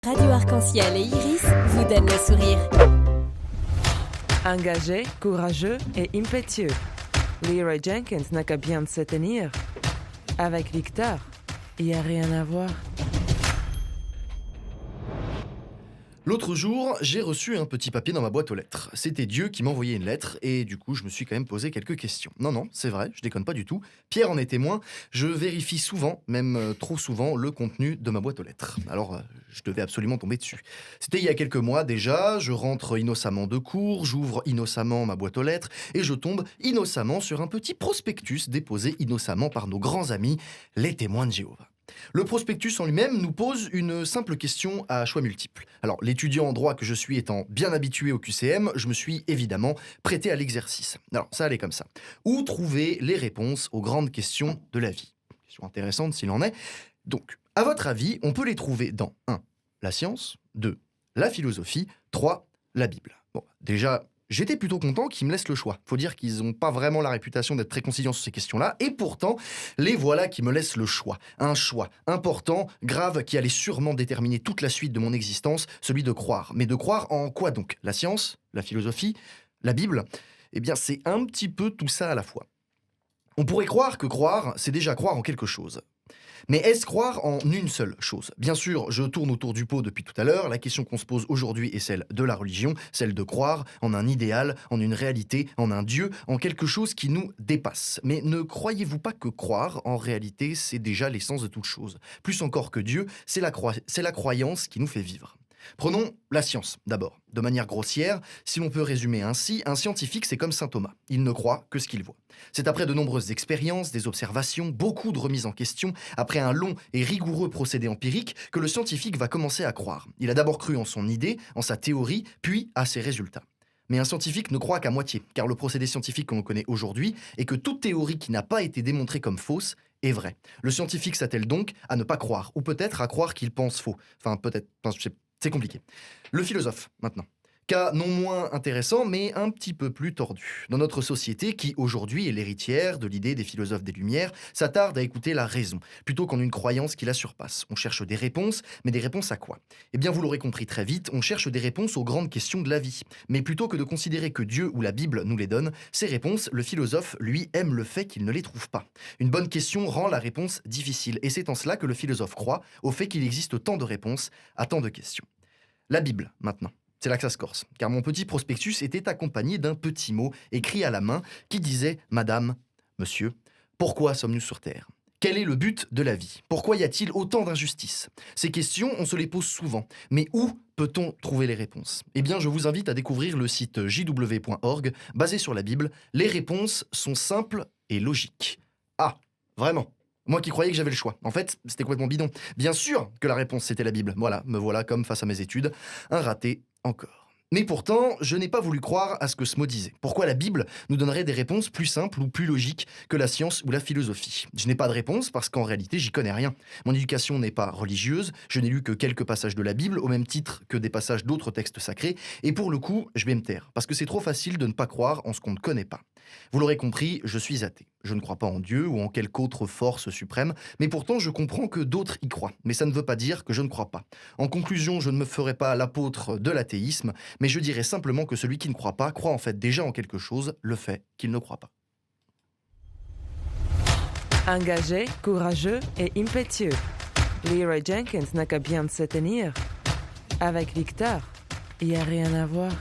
Radio Arc-en-Ciel et Iris vous donnent le sourire. Engagé, courageux et impétueux, Leroy Jenkins n'a qu'à bien se tenir. Avec Victor, il n'y a rien à voir. L'autre jour, j'ai reçu un petit papier dans ma boîte aux lettres. C'était Dieu qui m'envoyait une lettre et du coup, je me suis quand même posé quelques questions. Non, c'est vrai, je déconne pas du tout. Pierre en est témoin. Je vérifie souvent, même trop souvent, le contenu de ma boîte aux lettres. Alors, je devais absolument tomber dessus. C'était il y a quelques mois déjà, je rentre innocemment de cours, j'ouvre innocemment ma boîte aux lettres et je tombe innocemment sur un petit prospectus déposé innocemment par nos grands amis, les témoins de Jéhovah. Le prospectus en lui-même nous pose une simple question à choix multiples. Alors, l'étudiant en droit que je suis étant bien habitué au QCM, je me suis évidemment prêté à l'exercice. Alors, ça allait comme ça. Où trouver les réponses aux grandes questions de la vie ? Question intéressante s'il en est. Donc, à votre avis, on peut les trouver dans 1. La science, 2. La philosophie, 3. La Bible. Bon, déjà, j'étais plutôt content qu'ils me laissent le choix. Faut dire qu'ils n'ont pas vraiment la réputation d'être très conciliants sur ces questions-là, et pourtant, les voilà qui me laissent le choix. Un choix important, grave, qui allait sûrement déterminer toute la suite de mon existence, celui de croire. Mais de croire en quoi donc ? La science ? La philosophie ? La Bible ? Eh bien, c'est un petit peu tout ça à la fois. On pourrait croire que croire, c'est déjà croire en quelque chose. Mais est-ce croire en une seule chose ? Bien sûr, je tourne autour du pot depuis tout à l'heure. La question qu'on se pose aujourd'hui est celle de la religion, celle de croire en un idéal, en une réalité, en un Dieu, en quelque chose qui nous dépasse. Mais ne croyez-vous pas que croire, en réalité, c'est déjà l'essence de toute chose ? Plus encore que Dieu, c'est la croyance qui nous fait vivre. Prenons la science, d'abord. De manière grossière, si l'on peut résumer ainsi, un scientifique, c'est comme saint Thomas. Il ne croit que ce qu'il voit. C'est après de nombreuses expériences, des observations, beaucoup de remises en question, après un long et rigoureux procédé empirique, que le scientifique va commencer à croire. Il a d'abord cru en son idée, en sa théorie, puis à ses résultats. Mais un scientifique ne croit qu'à moitié, car le procédé scientifique que l'on connaît aujourd'hui est que toute théorie qui n'a pas été démontrée comme fausse est vraie. Le scientifique s'attelle donc à ne pas croire, ou peut-être à croire qu'il pense faux. C'est compliqué. Le philosophe, maintenant. Cas non moins intéressant, mais un petit peu plus tordu. Dans notre société, qui aujourd'hui est l'héritière de l'idée des philosophes des Lumières, s'attarde à écouter la raison, plutôt qu'en une croyance qui la surpasse. On cherche des réponses, mais des réponses à quoi ? Eh bien, vous l'aurez compris très vite, on cherche des réponses aux grandes questions de la vie. Mais plutôt que de considérer que Dieu ou la Bible nous les donne, ces réponses, le philosophe, lui, aime le fait qu'il ne les trouve pas. Une bonne question rend la réponse difficile, et c'est en cela que le philosophe croit au fait qu'il existe tant de réponses à tant de questions. La Bible, maintenant. C'est là que ça se corse, car mon petit prospectus était accompagné d'un petit mot écrit à la main qui disait « Madame, Monsieur, pourquoi sommes-nous sur Terre ? Quel est le but de la vie ? Pourquoi y a-t-il autant d'injustices ? Ces questions, on se les pose souvent, mais où peut-on trouver les réponses ? Eh bien, je vous invite à découvrir le site jw.org, basé sur la Bible. Les réponses sont simples et logiques. Ah, vraiment ? Moi qui croyais que j'avais le choix. En fait, c'était complètement bidon. Bien sûr que la réponse, c'était la Bible. Voilà, me voilà comme face à mes études. Un raté encore. Mais pourtant, je n'ai pas voulu croire à ce que ce mot disait. Pourquoi la Bible nous donnerait des réponses plus simples ou plus logiques que la science ou la philosophie ? Je n'ai pas de réponse parce qu'en réalité, j'y connais rien. Mon éducation n'est pas religieuse, je n'ai lu que quelques passages de la Bible, au même titre que des passages d'autres textes sacrés, et pour le coup, je vais me taire, parce que c'est trop facile de ne pas croire en ce qu'on ne connaît pas. Vous l'aurez compris, je suis athée. Je ne crois pas en Dieu ou en quelque autre force suprême, mais pourtant je comprends que d'autres y croient. Mais ça ne veut pas dire que je ne crois pas. En conclusion, je ne me ferai pas l'apôtre de l'athéisme, mais je dirais simplement que celui qui ne croit pas croit en fait déjà en quelque chose, le fait qu'il ne croit pas. Engagé, courageux et impétueux, Leroy Jenkins n'a qu'à bien se tenir. Avec Victor, il n'y a rien à voir.